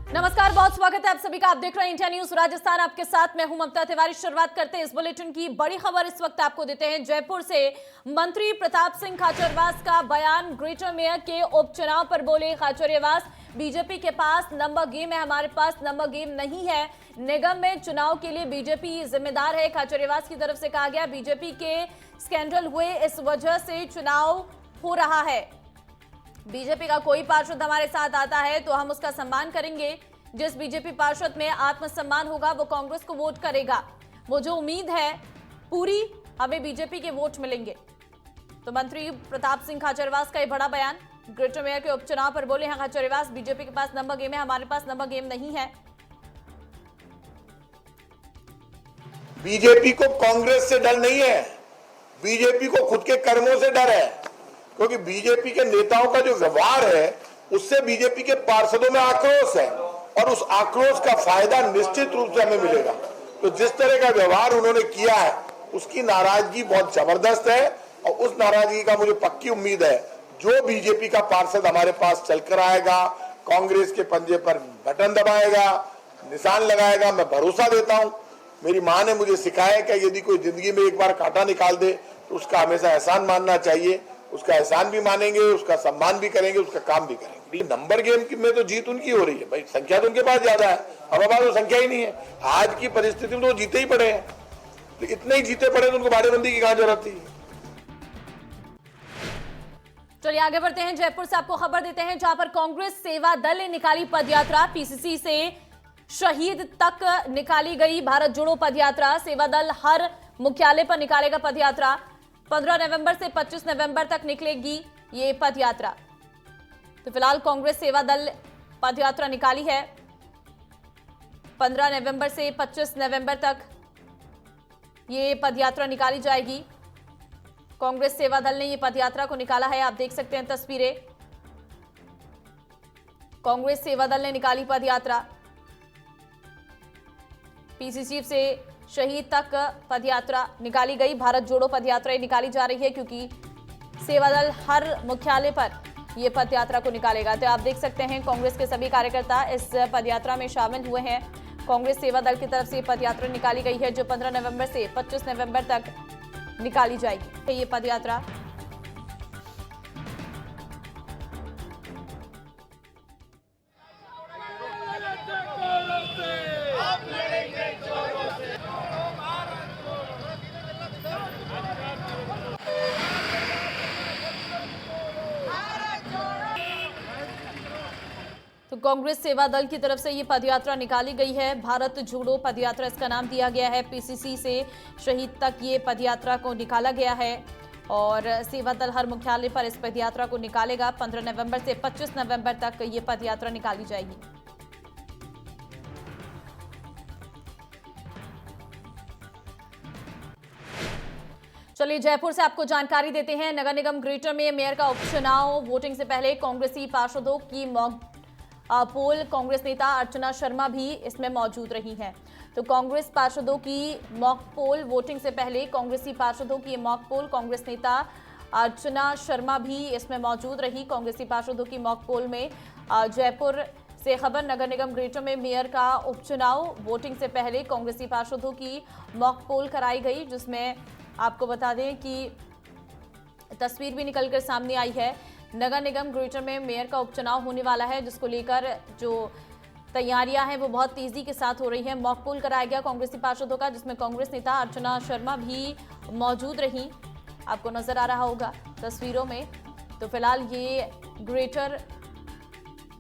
नमस्कार, बहुत स्वागत है आप सभी का। आप देख रहे हैं इंडिया न्यूज राजस्थान। आपके साथ मैं हूं ममता तिवारी। शुरुआत करते हैं इस बुलेटिन की। बड़ी खबर इस वक्त आपको देते हैं। जयपुर से मंत्री प्रताप सिंह खाचरियावास का बयान। ग्रेटर मेयर के उपचुनाव पर बोले खाचरियावास, बीजेपी के पास नंबर गेम है, हमारे पास नंबर गेम नहीं है। निगम में चुनाव के लिए बीजेपी जिम्मेदार है, खाचरियावास की तरफ से कहा गया। बीजेपी के स्कैंडल हुए, इस वजह से चुनाव हो रहा है। बीजेपी का कोई पार्षद हमारे साथ आता है तो हम उसका सम्मान करेंगे। जिस बीजेपी पार्षद में आत्मसम्मान होगा वो कांग्रेस को वोट करेगा। वो जो उम्मीद है पूरी, हमें बीजेपी के वोट मिलेंगे। तो मंत्री प्रताप सिंह खाचरियावास का ये बड़ा बयान। ग्रेटर मेयर के उपचुनाव पर बोले हैं खाचरियावास, बीजेपी के पास नंबर गेम है, हमारे पास नंबर गेम नहीं है। बीजेपी को कांग्रेस से डर नहीं है, बीजेपी को खुद के कर्मों से डर है। क्योंकि बीजेपी के नेताओं का जो व्यवहार है उससे बीजेपी के पार्षदों में आक्रोश है और उस आक्रोश का फायदा निश्चित रूप से हमें मिलेगा। तो जिस तरह का व्यवहार उन्होंने किया है उसकी नाराजगी बहुत जबरदस्त है और उस नाराजगी का मुझे पक्की उम्मीद है जो बीजेपी का पार्षद हमारे पास चलकर आएगा, कांग्रेस के पंजे पर बटन दबाएगा, निशान लगाएगा, मैं भरोसा देता हूं। मेरी माँ ने मुझे सिखाया कि यदि कोई जिंदगी में एक बार कांटा निकाल दे तो उसका हमेशा एहसान मानना चाहिए। उसका एहसान भी मानेंगे, उसका सम्मान भी करेंगे, उसका काम भी करेंगे। नंबर गेम में तो जीत उनकी हो रही है भाई, संख्या तो उनके पास ज्यादा है, हमारे पास तो संख्या ही नहीं है। आज की परिस्थिति में तो जीते ही पड़े हैं, तो इतने ही जीते पड़े तो उनको बाड़ेबंदी की कहां जरूरत थी। चलिए आगे बढ़ते हैं। जयपुर से आपको खबर देते हैं जहां पर कांग्रेस सेवा दल ने निकाली पदयात्रा। पीसीसी से शहीद तक निकाली गई भारत जोड़ो पदयात्रा। सेवा दल हर मुख्यालय पर निकालेगा पदयात्रा। 15 नवंबर से 25 नवंबर तक निकलेगी ये पदयात्रा। तो फिलहाल कांग्रेस सेवा दल पदयात्रा निकाली है। 15 नवंबर से 25 नवंबर तक ये पदयात्रा निकाली जाएगी। कांग्रेस सेवा दल ने ये पदयात्रा को निकाला है, आप देख सकते हैं तस्वीरें। कांग्रेस सेवा दल ने निकाली पदयात्रा। पीसीसी से शहीद तक पदयात्रा निकाली गई। भारत जोड़ो पदयात्रा निकाली जा रही है क्योंकि सेवा दल हर मुख्यालय पर यह पदयात्रा को निकालेगा। तो आप देख सकते हैं कांग्रेस के सभी कार्यकर्ता इस पदयात्रा में शामिल हुए हैं। कांग्रेस सेवा दल की तरफ से पदयात्रा निकाली गई है जो 15 नवंबर से 25 नवंबर तक निकाली जाएगी। ये पदयात्रा तो कांग्रेस सेवा दल की तरफ से ये पदयात्रा निकाली गई है। भारत जोड़ो पदयात्रा इसका नाम दिया गया है। पीसीसी से शहीद तक ये पदयात्रा को निकाला गया है और सेवा दल हर मुख्यालय पर इस पदयात्रा को निकालेगा। 15 नवंबर से 25 नवंबर तक ये पदयात्रा निकाली जाएगी। चलिए जयपुर से आपको जानकारी देते हैं। नगर निगम ग्रेटर में मेयर का उपचुनाव। वोटिंग से पहले कांग्रेसी पार्षदों की मॉक पोल। कांग्रेस नेता अर्चना शर्मा भी इसमें मौजूद रही हैं। तो कांग्रेस पार्षदों की मॉक पोल। वोटिंग से पहले कांग्रेसी पार्षदों की मॉक पोल। कांग्रेस नेता अर्चना शर्मा भी इसमें मौजूद रही कांग्रेसी पार्षदों की मॉक पोल में। जयपुर से खबर। नगर निगम ग्रेटर में मेयर का उपचुनाव। वोटिंग से पहले कांग्रेसी पार्षदों की मॉक पोल कराई गई जिसमें आपको बता दें कि तस्वीर भी निकलकर सामने आई है। नगर निगम ग्रेटर में मेयर का उपचुनाव होने वाला है जिसको लेकर जो तैयारियां हैं वो बहुत तेजी के साथ हो रही हैं। मॉक पोल कराया गया कांग्रेसी पार्षदों का जिसमें कांग्रेस नेता अर्चना शर्मा भी मौजूद रही, आपको नजर आ रहा होगा तस्वीरों में। तो फिलहाल ये ग्रेटर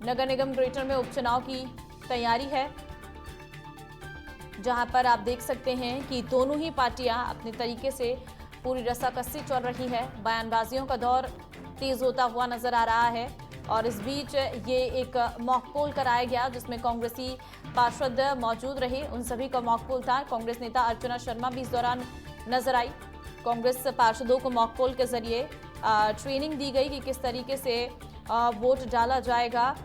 नगर निगम ग्रेटर में उपचुनाव की तैयारी है जहां पर आप देख सकते हैं कि दोनों ही पार्टियां अपने तरीके से पूरी रस्साकस्सी चल रही है। बयानबाजियों का दौर तेज होता हुआ नजर आ रहा है और इस बीच ये एक मॉक पोल कराया गया जिसमें कांग्रेसी पार्षद मौजूद रहे। उन सभी का मॉक पोल था। कांग्रेस नेता अर्चना शर्मा भी इस दौरान नजर आई। कांग्रेस पार्षदों को मॉक पोल के जरिए ट्रेनिंग दी गई कि किस तरीके से वोट डाला जाएगा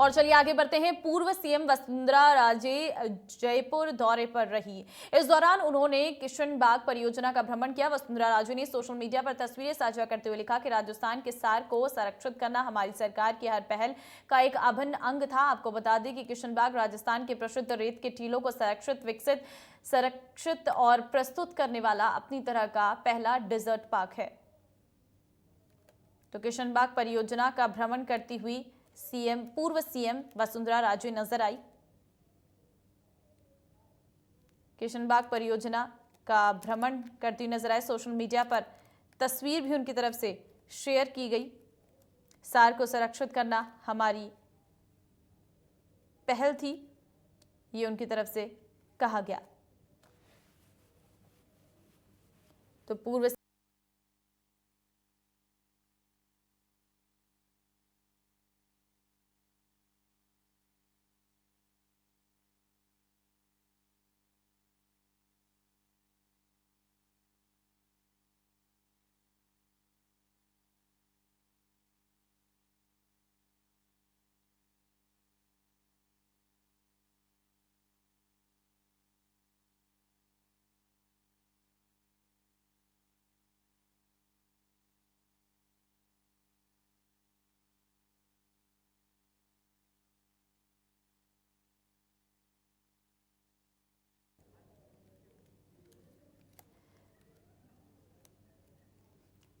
और चलिए आगे बढ़ते हैं। पूर्व सीएम वसुंधरा राजे जयपुर दौरे पर रही। इस दौरान उन्होंने किशनबाग परियोजना का भ्रमण किया। वसुंधरा राजे ने सोशल मीडिया पर तस्वीरें साझा करते हुए लिखा कि राजस्थान के सार को संरक्षित करना हमारी सरकार की हर पहल का एक अभिन्न अंग था। आपको बता दें कि किशनबाग राजस्थान के प्रसिद्ध रेत के टीलों को संरक्षित और प्रस्तुत करने वाला अपनी तरह का पहला डेजर्ट पार्क है। तो किशनबाग परियोजना का भ्रमण करती हुई पूर्व सीएम वसुंधरा राजे नजर आई। किशनबाग परियोजना का भ्रमण करती हुई नजर आए। सोशल मीडिया पर तस्वीर भी उनकी तरफ से शेयर की गई। सार को संरक्षित करना हमारी पहल थी, ये उनकी तरफ से कहा गया। तो पूर्व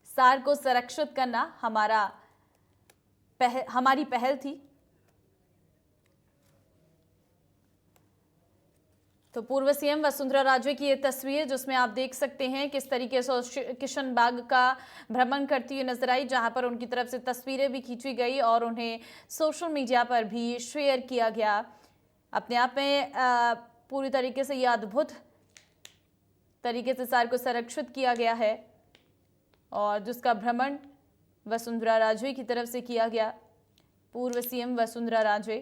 सार को संरक्षित करना हमारी पहल थी। तो पूर्व सीएम वसुंधरा राजे की ये तस्वीर जिसमें आप देख सकते हैं किस तरीके से किशनबाग का भ्रमण करती हुई नजर आई, जहां पर उनकी तरफ से तस्वीरें भी खींची गई और उन्हें सोशल मीडिया पर भी शेयर किया गया। अपने आप में पूरी तरीके से ये अद्भुत तरीके से सार को संरक्षित किया गया है और जिसका भ्रमण वसुंधरा राजे की तरफ से किया गया। पूर्व सीएम वसुंधरा राजे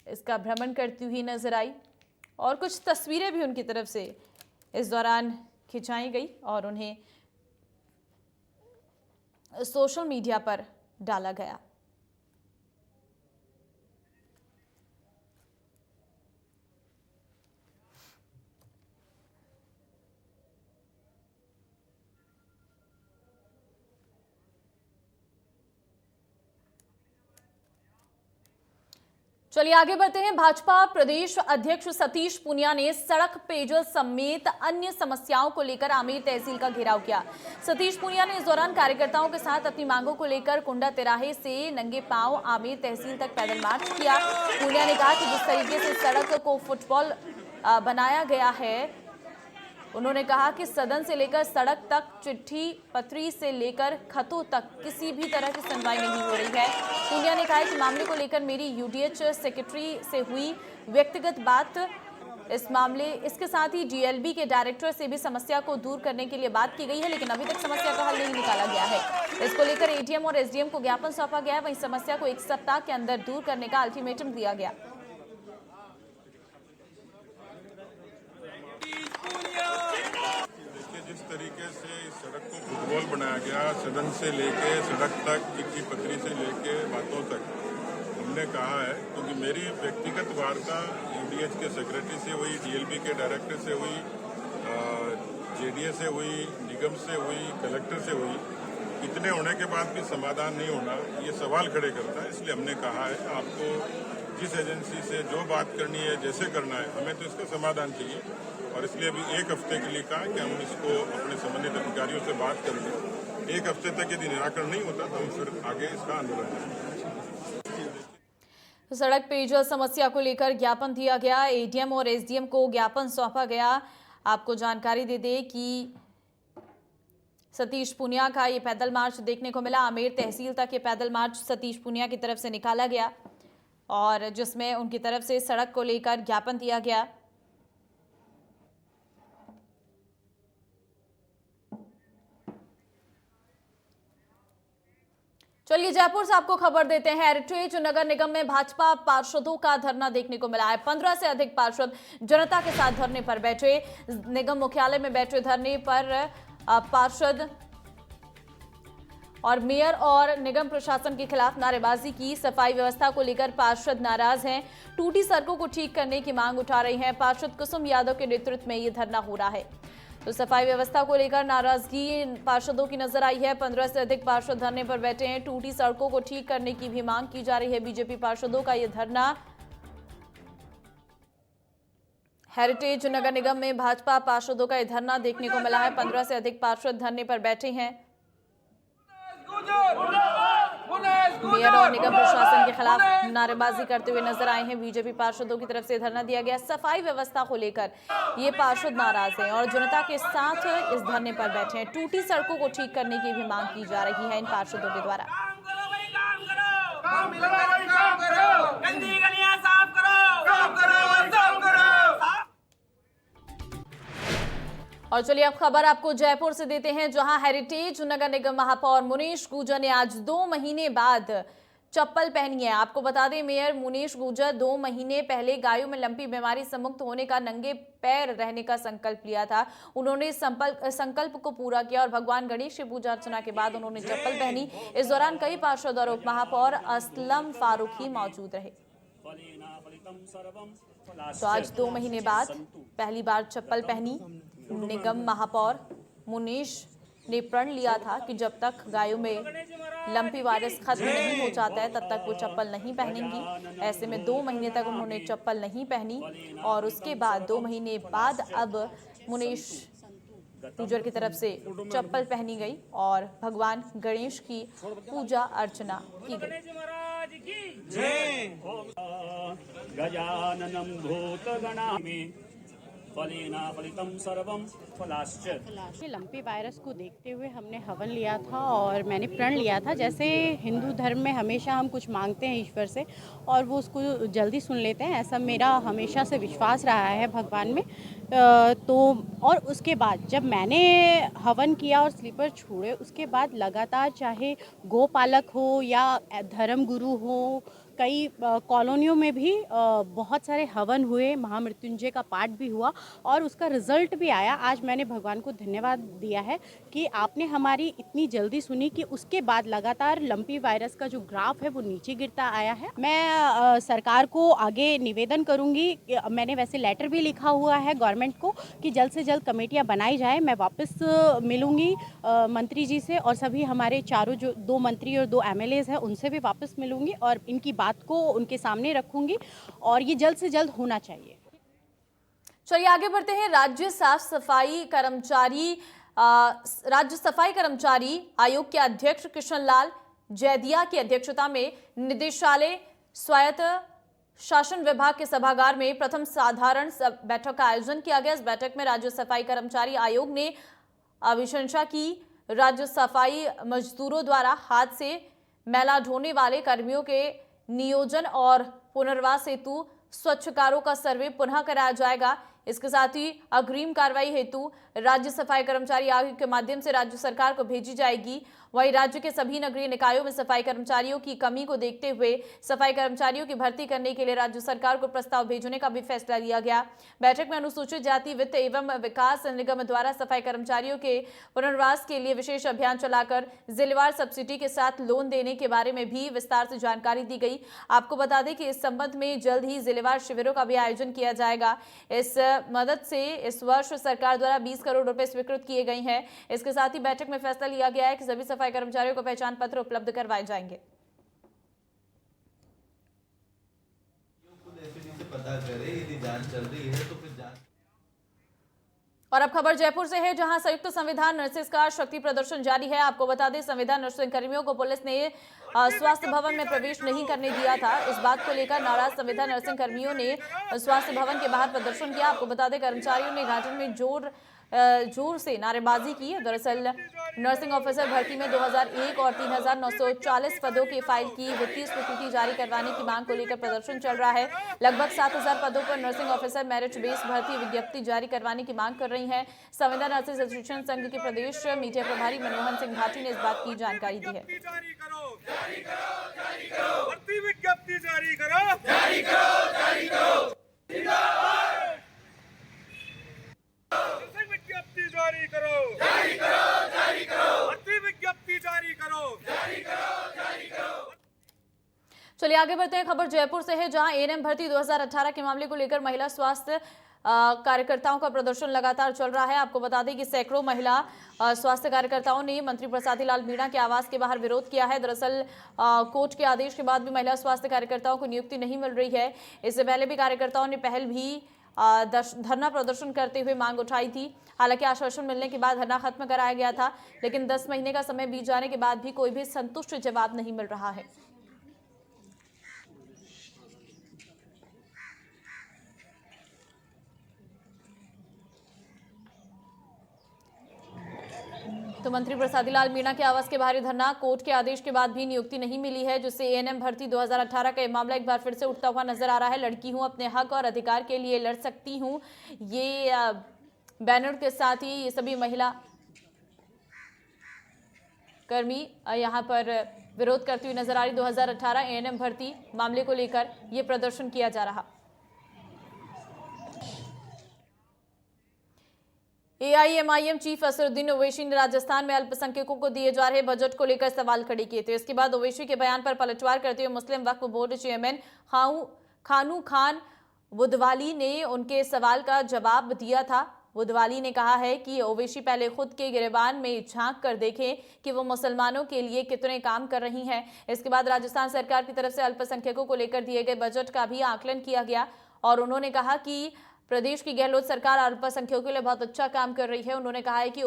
इसका भ्रमण करती हुई नजर आई और कुछ तस्वीरें भी उनकी तरफ से इस दौरान खिंचाई गई और उन्हें सोशल मीडिया पर डाला गया। चलिए आगे बढ़ते हैं। भाजपा प्रदेश अध्यक्ष सतीश पूनिया ने सड़क, पेयजल समेत अन्य समस्याओं को लेकर आमेर तहसील का घेराव किया। सतीश पूनिया ने इस दौरान कार्यकर्ताओं के साथ अपनी मांगों को लेकर कुंडा तिराहे से नंगे पांव आमेर तहसील तक पैदल मार्च किया। पूनिया ने कहा कि जिस तरीके से सड़क को फुटबॉल बनाया गया है, उन्होंने कहा कि सदन से लेकर सड़क तक, चिट्ठी पत्री से लेकर खतों तक किसी भी तरह की सुनवाई नहीं हो रही है। पूनिया ने कहा कि मामले को लेकर मेरी यूडीएच सेक्रेटरी से हुई व्यक्तिगत बात, इसके साथ ही डीएलबी के डायरेक्टर से भी समस्या को दूर करने के लिए बात की गई है, लेकिन अभी तक समस्या का हल नहीं निकाला गया है। इसको लेकर एडीएम और एसडीएम को ज्ञापन सौंपा गया है। वहीं समस्या को 1 सप्ताह के अंदर दूर करने का अल्टीमेटम दिया गया। जिस तरीके से इस सड़क को फुटबॉल बनाया गया, सदन से लेके सड़क तक, चिट्ठी पत्री से लेके बातों तक, हमने कहा है क्योंकि मेरी व्यक्तिगत वार्ता यूडीएच के सेक्रेटरी से हुई, डीएलबी के डायरेक्टर से हुई, जेडीए से हुई, निगम से हुई, कलेक्टर से हुई। इतने होने के बाद भी समाधान नहीं होना, ये सवाल खड़े करता है। इसलिए हमने कहा है आपको जिस एजेंसी से जो बात करनी है, जैसे करना है, हमें तो इसका समाधान चाहिए और इसलिए अभी 1 हफ्ते के लिए कहा कि हम इसको अपने संबंधित अधिकारियों से बात करेंगे। 1 हफ्ते तक यदि निराकरण नहीं होता तो हम फिर आगे इसका आंदोलन करेंगे। सड़क पेयजल समस्या को लेकर ज्ञापन दिया गया। एडीएम और एसडीएम को ज्ञापन सौंपा गया। आपको जानकारी दे दें कि सतीश पूनिया का ये पैदल मार्च देखने को मिला। आमेर तहसील तक ये पैदल मार्च सतीश पूनिया की तरफ से निकाला गया और जिसमें उनकी तरफ से सड़क को लेकर ज्ञापन दिया गया। चलिए जयपुर से आपको खबर देते हैं। हेरिटेज नगर निगम में भाजपा पार्षदों का धरना देखने को मिला है। 15 से अधिक पार्षद जनता के साथ धरने पर बैठे। निगम मुख्यालय में बैठे धरने पर पार्षद और मेयर और निगम प्रशासन के खिलाफ नारेबाजी की। सफाई व्यवस्था को लेकर पार्षद नाराज हैं। टूटी सड़कों को ठीक करने की मांग उठा रही हैं। पार्षद कुसुम यादव के नेतृत्व में ये धरना हो रहा है। तो सफाई व्यवस्था को लेकर नाराजगी पार्षदों की नजर आई है। 15 से अधिक पार्षद धरने पर बैठे हैं। टूटी सड़कों को ठीक करने की भी मांग की जा रही है। बीजेपी पार्षदों का यह धरना हेरिटेज नगर निगम में भाजपा पार्षदों का यह धरना देखने को मिला है। 15 से अधिक पार्षद धरने पर बैठे हैं। मेयर और निगम प्रशासन के खिलाफ नारेबाजी करते हुए नजर आए हैं। बीजेपी पार्षदों की तरफ से धरना दिया गया। सफाई व्यवस्था को लेकर ये पार्षद नाराज हैं और जनता के साथ इस धरने पर बैठे हैं। टूटी सड़कों को ठीक करने की भी मांग की जा रही है इन पार्षदों के द्वारा। गंदी गलियां साफ करो। और चलिए अब खबर आपको जयपुर से देते हैं, जहां हेरिटेज नगर निगम महापौर मुनीश गुर्जर ने आज 2 महीने बाद चप्पल पहनी है। आपको बता दें, मेयर मुनीश गुर्जर 2 महीने पहले गायों में लंपी बीमारी से मुक्त होने का, नंगे पैर रहने का संकल्प लिया था। उन्होंने संकल्प को पूरा किया और भगवान गणेश की पूजा अर्चना के बाद उन्होंने चप्पल पहनी। इस दौरान कई पार्षद और उप महापौर असलम फारूकी मौजूद रहे। तो आज 2 महीने बाद पहली बार चप्पल पहनी। निगम महापौर मुनीश ने प्रण लिया था कि जब तक गायों में लंपी वायरस खत्म नहीं हो जाता है तब तक वो चप्पल नहीं पहनेंगी। ऐसे में 2 महीने तक उन्होंने चप्पल नहीं पहनी और उसके बाद 2 महीने बाद अब मुनीश गुर्जर की तरफ से चप्पल पहनी गई और भगवान गणेश की पूजा अर्चना की गई। गजाननं भूतगणामि फलेना फलितं सर्वं फलाश्च। लंपी वायरस को देखते हुए हमने हवन लिया था और मैंने प्रण लिया था, जैसे हिंदू धर्म में हमेशा हम कुछ मांगते हैं ईश्वर से और वो उसको जल्दी सुन लेते हैं, ऐसा मेरा हमेशा से विश्वास रहा है भगवान में। तो और उसके बाद जब मैंने हवन किया और स्लीपर छोड़े, उसके बाद लगातार चाहे गोपालक हो या धर्म गुरु हो, कई कॉलोनियों में भी बहुत सारे हवन हुए, महामृत्युंजय का पाठ भी हुआ और उसका रिजल्ट भी आया। आज मैंने भगवान को धन्यवाद दिया है कि आपने हमारी इतनी जल्दी सुनी कि उसके बाद लगातार लंपी वायरस का जो ग्राफ है वो नीचे गिरता आया है। मैं सरकार को आगे निवेदन करूंगी, मैंने वैसे लेटर भी लिखा हुआ है गवर्नमेंट को कि जल्द से जल्द कमेटियां बनाई जाए। मैं वापस मिलूंगी मंत्री जी से और सभी हमारे चारों जो 2 मंत्री और 2 MLAs हैं उनसे भी वापस मिलूंगी और इनकी बात को उनके सामने रखूंगी और ये जल्द से जल्द होना चाहिए। चलिए आगे बढ़ते हैं। राज्य सफाई कर्मचारी आयोग के अध्यक्ष कृष्ण लाल जैदिया की अध्यक्षता में निदेशालय स्वायत्त शासन विभाग के सभागार में प्रथम साधारण बैठक का आयोजन किया गया। इस बैठक में राज्य सफाई कर्मचारी आयोग ने अभिशंसा की राज्य सफाई मजदूरों द्वारा हाथ से मैला ढोने वाले कर्मियों के नियोजन और पुनर्वास हेतु स्वच्छकारों का सर्वे पुनः कराया जाएगा। इसके साथ ही अग्रिम कार्रवाई हेतु राज्य सफाई कर्मचारी आयोग के माध्यम से राज्य सरकार को भेजी जाएगी। वहीं राज्य के सभी नगरीय निकायों में सफाई कर्मचारियों की कमी को देखते हुए सफाई कर्मचारियों की भर्ती करने के लिए राज्य सरकार को प्रस्ताव भेजने का भी फैसला लिया गया। बैठक में अनुसूचित जाति वित्त एवं विकास निगम द्वारा सफाई कर्मचारियों के पुनर्वास के लिए विशेष अभियान चलाकर जिलेवार सब्सिडी के साथ लोन देने के बारे में भी विस्तार से जानकारी दी गई। आपको बता दें कि इस संबंध में जल्द ही जिलेवार शिविरों का भी आयोजन किया जाएगा। इस मदद से इस वर्ष सरकार द्वारा 20 करोड़ रुपए स्वीकृत किए गए हैं। इसके साथ ही बैठक में फैसला लिया गया है कि सभी सफाई कर्मचारियों को पहचान पत्र उपलब्ध करवाए जाएंगे। पता करें यदि जांच चल रही है तो फिर जांच। और अब खबर जयपुर से है, जहां संयुक्त संविधान नर्सेस का शक्ति प्रदर्शन जारी है। आपको बता दें, संविधान नर्सिंग कर्मियों को पुलिस ने स्वास्थ्य भवन में प्रवेश नहीं करने दिया था। इस बात को लेकर नाराज संविधान नर्सिंग कर्मियों ने स्वास्थ्य भवन के बाहर प्रदर्शन किया। आपको बता दें, कर्मचारियों ने घाटन में जोर से नारेबाजी की। दरअसल नर्सिंग ऑफिसर भर्ती में 2001 और 3940 पदों के फाइल की वित्तीय स्वीकृति जारी करवाने की मांग को लेकर प्रदर्शन चल रहा है। लगभग 7000 पदों पर नर्सिंग ऑफिसर मेरिट बेस भर्ती विज्ञप्ति जारी करवाने की मांग कर रही है। संविधान नर्सेस एसोसिएशन संघ के प्रदेश मीडिया प्रभारी मनमोहन सिंह भाटी ने इस बात की जानकारी दी है। विज्ञप्ति जारी करो। भर्ती विज्ञप्ति जारी करो। चलिए आगे बढ़ते हैं। खबर जयपुर से है, जहां एएनएम भर्ती 2018 के मामले को लेकर महिला स्वास्थ्य कार्यकर्ताओं का प्रदर्शन लगातार चल रहा है। आपको बता दें कि सैकड़ों महिला स्वास्थ्य कार्यकर्ताओं ने मंत्री प्रसादी लाल मीणा के आवास के बाहर विरोध किया है। दरअसल कोर्ट के आदेश के बाद भी महिला स्वास्थ्य कार्यकर्ताओं को नियुक्ति नहीं मिल रही है। इससे पहले भी कार्यकर्ताओं ने पहल भी धरना प्रदर्शन करते हुए मांग उठाई थी। हालांकि आश्वासन मिलने के बाद धरना खत्म कराया गया था, लेकिन 10 महीने का समय बीत जाने के बाद भी कोई भी संतुष्ट जवाब नहीं मिल रहा है। तो मंत्री प्रसादी लाल मीणा के आवास के बाहरी धरना, कोर्ट के आदेश के बाद भी नियुक्ति नहीं मिली है, जिससे एएनएम भर्ती 2018 का यह मामला एक बार फिर से उठता हुआ नजर आ रहा है। लड़की हूं, अपने हक और अधिकार के लिए लड़ सकती हूं, ये बैनर के साथ ही ये सभी महिला कर्मी यहां पर विरोध करती हुई नजर आ रही। 2018 एएनएम भर्ती मामले को लेकर यह प्रदर्शन किया जा रहा। एआईएमआईएम चीफ असदुद्दीन ओवैसी ने राजस्थान में अल्पसंख्यकों को दिए जा रहे बजट को लेकर सवाल खड़े किए थे। इसके बाद ओवैसी के बयान पर पलटवार करते हुए मुस्लिम वक्फ बोर्ड चेयरमैन खानू खान बुधवाली ने उनके सवाल का जवाब दिया था। बुधवाली ने कहा है कि ओवैसी पहले खुद के गिरेबान में झांक कर देखें कि वो मुसलमानों के लिए कितने काम कर रही हैं। इसके बाद राजस्थान सरकार की तरफ से अल्पसंख्यकों को लेकर दिए गए बजट का भी आकलन किया गया और उन्होंने कहा कि प्रदेश की गहलोत सरकार अल्पसंख्यकों के लिए बहुत अच्छा काम कर रही है। उन्होंने कहा है कि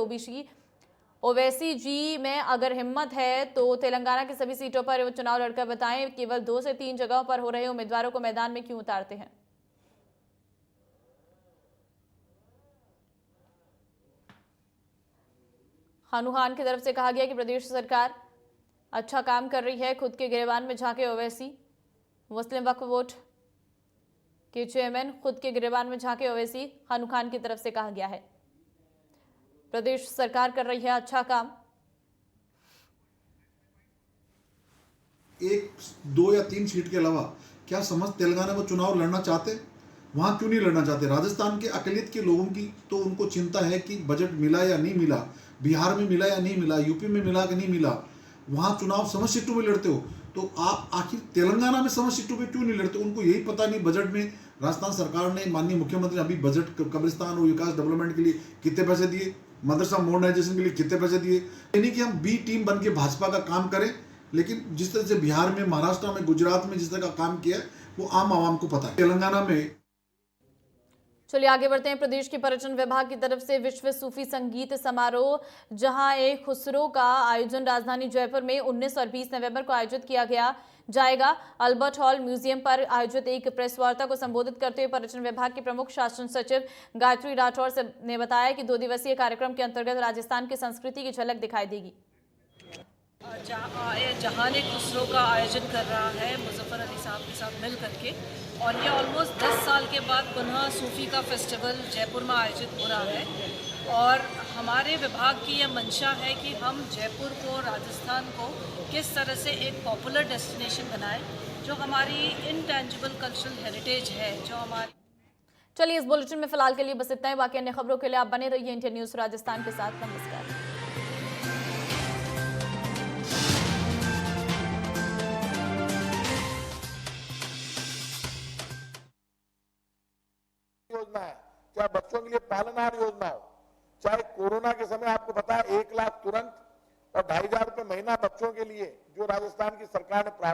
ओवैसी जी में अगर हिम्मत है तो तेलंगाना की सभी सीटों पर वो चुनाव लड़कर बताएं, केवल 2 से 3 जगहों पर हो रहे उम्मीदवारों को मैदान में क्यों उतारते हैं। खानू खान की तरफ से कहा गया कि प्रदेश सरकार अच्छा काम कर रही है, खुद के गिरेबान में झांके ओवैसी। मुस्लिम वक्फ बोर्ड के चेयरमैन खुद के गिरेबान में झांके ओवैसी, खानू खान की तरफ से कहा गया है। प्रदेश सरकार कर रही है अच्छा काम। 1, 2 या 3 सीट के अलावा क्या समझ तेलंगाना में चुनाव लड़ना चाहते? वहां क्यों नहीं लड़ना चाहते? राजस्थान के अकलियत के लोगों की तो उनको चिंता है कि बजट मिला या नहीं मिला, बिहार में मिला या नहीं मिला, यूपी में मिला कि नहीं मिला। वहां चुनाव समझ सीटों में लड़ते हो तो आप आखिर तेलंगाना में समझ सीटों पे क्यों नहीं लड़ते? उनको यही पता नहीं बजट में राजस्थान सरकार ने, माननीय मुख्यमंत्री ने अभी बजट कब्रिस्तान और विकास डेवलपमेंट के लिए कितने पैसे दिए, मदरसा मॉडर्नाइजेशन के लिए कितने पैसे दिए। यानी कि हम बी टीम बन के भाजपा का काम करें, लेकिन जिस तरह से बिहार में, महाराष्ट्र में, गुजरात में जिस तरह का काम किया है वो आम आवाम को पता है। तेलंगाना में चलिए आगे बढ़ते हैं। प्रदेश के पर्यटन विभाग की तरफ से विश्व सूफी संगीत समारोह जहां एक खुसरो का आयोजन राजधानी जयपुर में 19 और 20 नवंबर को आयोजित किया जाएगा। अल्बर्ट हॉल म्यूजियम पर आयोजित एक प्रेस वार्ता को संबोधित करते हुए पर्यटन विभाग के प्रमुख शासन सचिव गायत्री राठौर ने बताया कि 2 दिवसीय कार्यक्रम के अंतर्गत राजस्थान की संस्कृति की झलक दिखाई देगी। जहान खुसरो का आयोजन कर रहा है मुजफ्फर अली साहब के साथ मिल करके, और ये ऑलमोस्ट 10 साल के बाद पुनः सूफी का फेस्टिवल जयपुर में आयोजित हो रहा है। और हमारे विभाग की यह मंशा है कि हम जयपुर को, राजस्थान को किस तरह से एक पॉपुलर डेस्टिनेशन बनाएं, जो हमारी इनटेंजिबल कल्चरल हेरिटेज है, जो हमारी। चलिए इस बुलेटिन में फिलहाल के लिए बस इतना ही। बाकी अन्य खबरों के लिए आप बने रहिए इंडिया न्यूज राजस्थान के साथ। नमस्कार। योजना है, चाहे बच्चों के लिए पालनहार योजना हो, चाहे कोरोना के समय आपको पता है 1 लाख तुरंत और 2,500 रुपए महीना बच्चों के लिए जो राजस्थान की सरकार ने